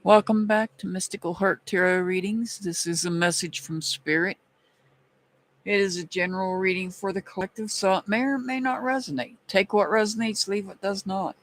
Welcome back to Mystical Heart Tarot Readings. This is a message from Spirit. It is a general reading for the collective, so it may or may not resonate. Take what resonates, leave what does not.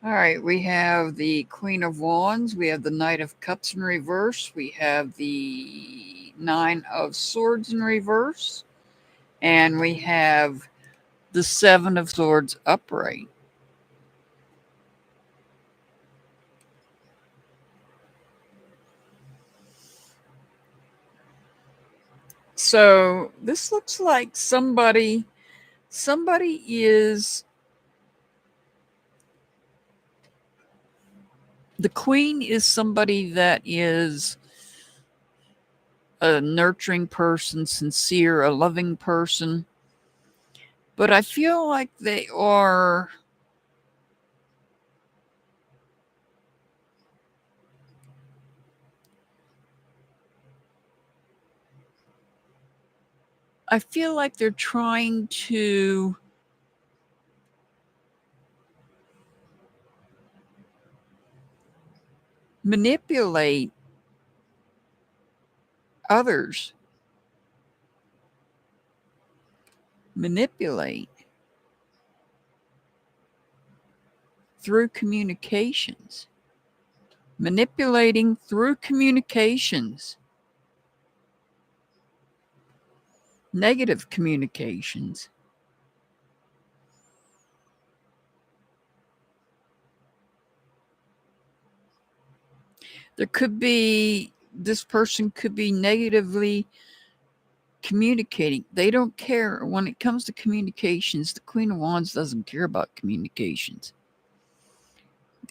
All right, we have the Queen of Wands, we have the Knight of Cups in reverse, we have the Nine of Swords in reverse, and we have the Seven of Swords upright. So this looks like somebody is the queen is somebody that is a nurturing person, sincere, a loving person. But I feel like they are I feel like they're trying to manipulate others. Manipulate through communications. Manipulating through communications. Negative communications. There could be, this person could be negatively communicating. They don't care. When it comes to communications, the Queen of Wands doesn't care about communications.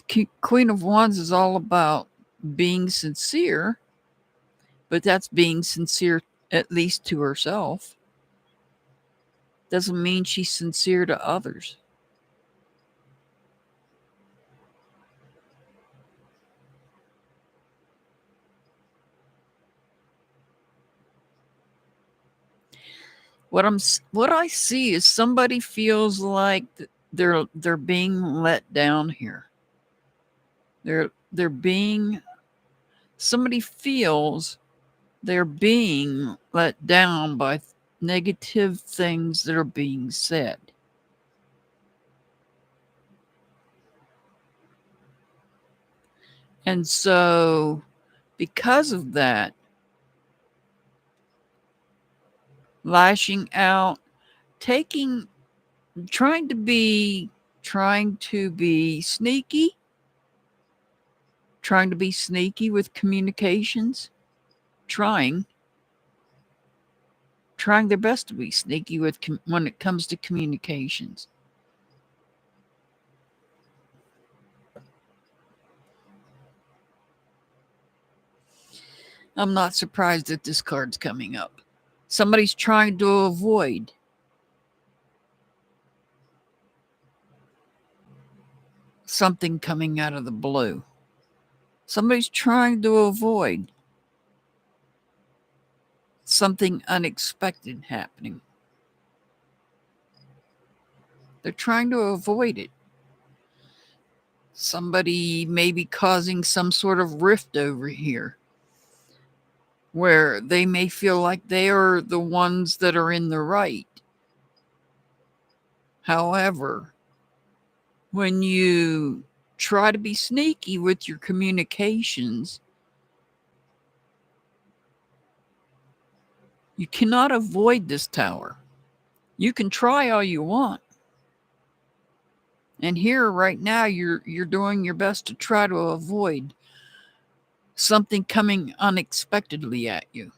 The Queen of Wands is all about being sincere, but that's being sincere at least to herself. Doesn't mean she's sincere to others. What I see is somebody feels like they're being let down here. They're being, somebody feels they're being let down by negative things that are being said. And so because of that, lashing out, trying to be sneaky, with communications, trying their best to be sneaky with when it comes to communications. I'm not surprised that this card's coming up. Somebody's trying to avoid something coming out of the blue. Somebody's trying to avoid something unexpected happening. They're trying to avoid it. Somebody may be causing some sort of rift over here where they may feel like they are the ones that are in the right. However, when you try to be sneaky with your communications, you cannot avoid this tower. You can try all you want. And here right now you're doing your best to try to avoid something coming unexpectedly at you.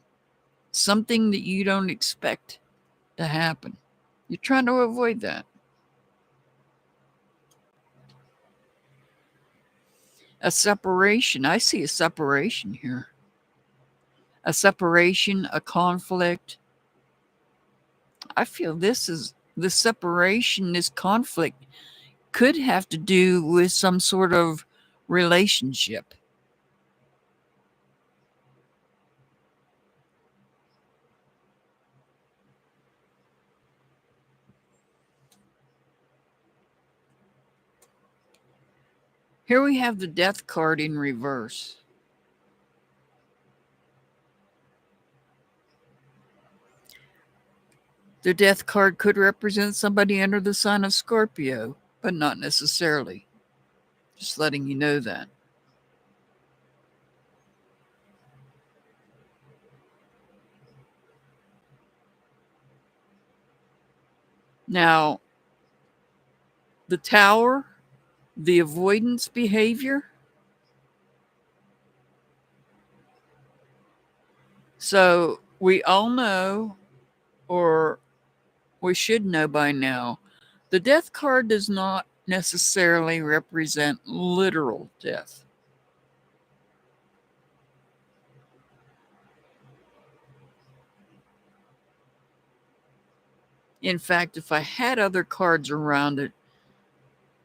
Something that you don't expect to happen. You're trying to avoid that. A separation. I see a separation here. A separation, a conflict. I feel this separation, this conflict could have to do with some sort of relationship. Here we have the Death card in reverse. The Death card could represent somebody under the sign of Scorpio, but not necessarily. Just letting you know that. Now, the Tower, the avoidance behavior. So we all know, or we should know by now, the Death card does not necessarily represent literal death. In fact, if I had other cards around it,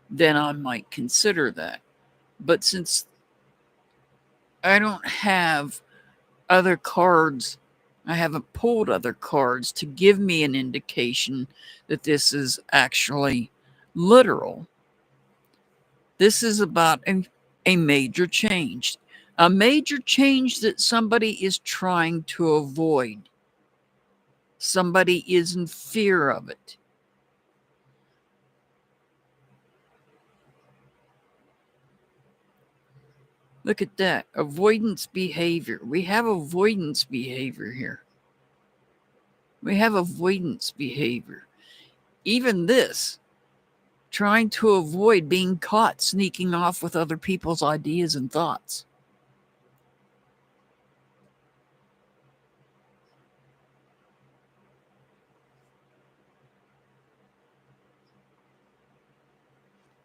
then I might consider that. But since I don't have other cards, I haven't pulled other cards to give me an indication that this is actually literal. This is about a major change. A major change that somebody is trying to avoid. Somebody is in fear of it. Look at that. Avoidance behavior. We have avoidance behavior here. We have avoidance behavior. Even this, trying to avoid being caught sneaking off with other people's ideas and thoughts.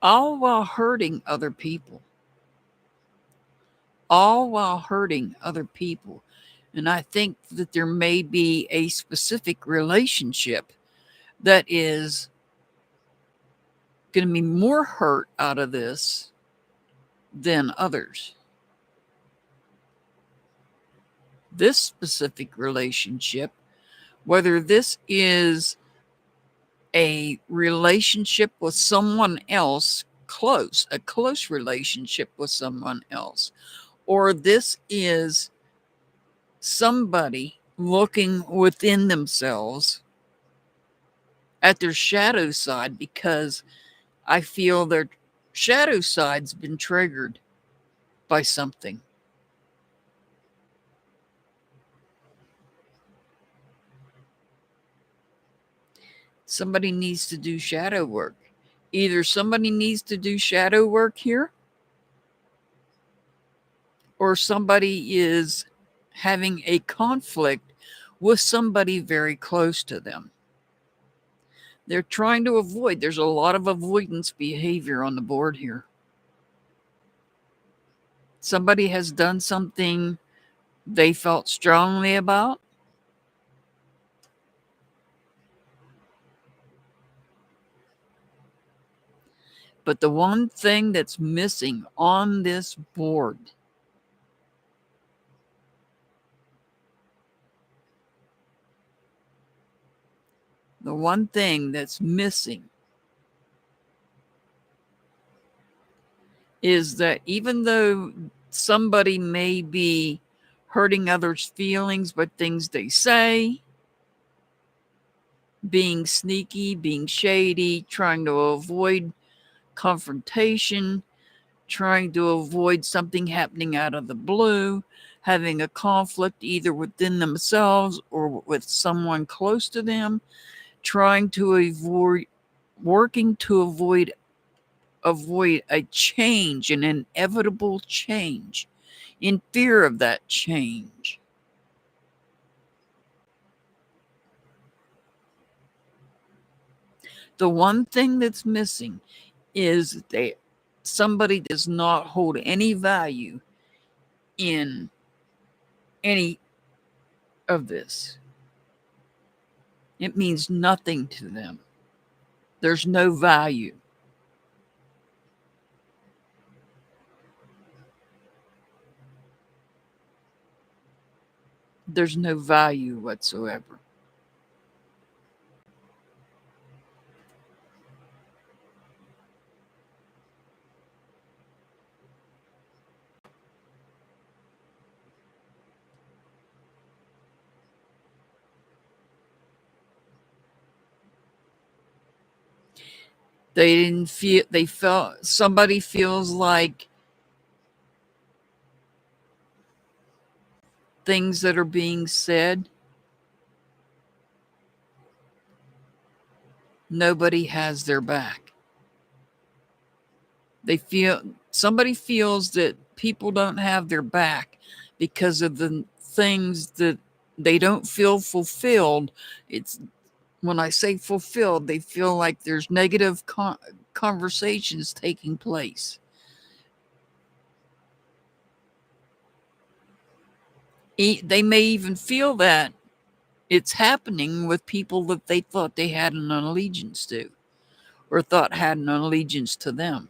All while hurting other people. All while hurting other people. And I think that there may be a specific relationship that is going to be more hurt out of this than others. This specific relationship, whether this is a relationship with someone else close, a close relationship with someone else, or this is somebody looking within themselves at their shadow side because I feel their shadow side's been triggered by something. Somebody needs to do shadow work. Either somebody needs to do shadow work here, or somebody is having a conflict with somebody very close to them. They're trying to avoid. There's a lot of avoidance behavior on the board here. Somebody has done something they felt strongly about. But the one thing that's missing on this board is that even though somebody may be hurting others' feelings by things they say, being sneaky, being shady, trying to avoid confrontation, trying to avoid something happening out of the blue, having a conflict either within themselves or with someone close to them, trying to avoid, working to avoid a change, an inevitable change, in fear of that change. The one thing that's missing is that somebody does not hold any value in any of this. It means nothing to them. There's no value. There's no value whatsoever. They felt somebody feels like things that are being said, nobody has their back. Somebody feels that people don't have their back because of the things that they don't feel fulfilled. It's when I say fulfilled, they feel like there's negative conversations taking place. They may even feel that it's happening with people that they thought they had an allegiance to or thought had an allegiance to them.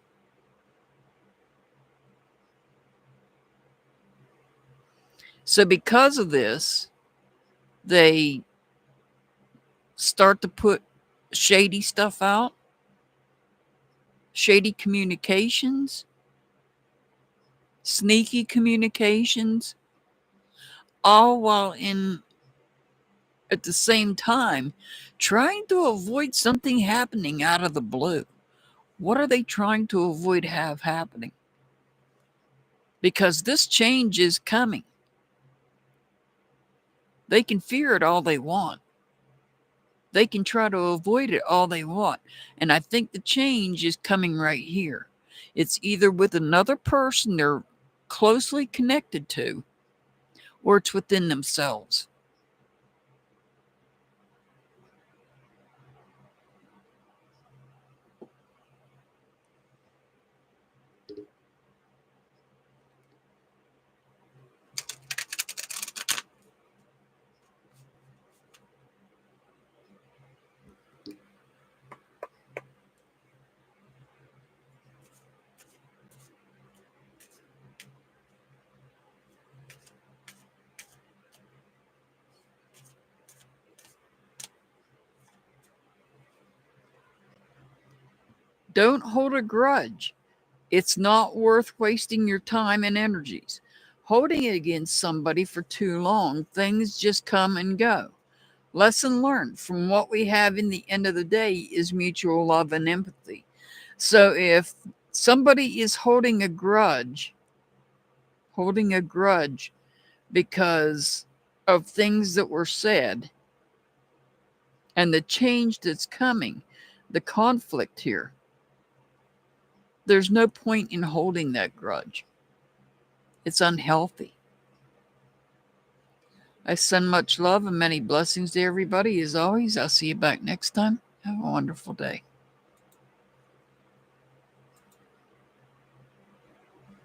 So because of this, they start to put shady stuff out, shady communications, sneaky communications, all while at the same time trying to avoid something happening out of the blue. What are they trying to avoid happening? Because this change is coming. They can fear it all they want. They can try to avoid it all they want. And I think the change is coming right here. It's either with another person they're closely connected to, or it's within themselves. Don't hold a grudge. It's not worth wasting your time and energies. Holding it against somebody for too long, things just come and go. Lesson learned from what we have in the end of the day is mutual love and empathy. So if somebody is holding a grudge because of things that were said and the change that's coming, the conflict here, there's no point in holding that grudge. It's unhealthy. I send much love and many blessings to everybody. As always, I'll see you back next time. Have a wonderful day.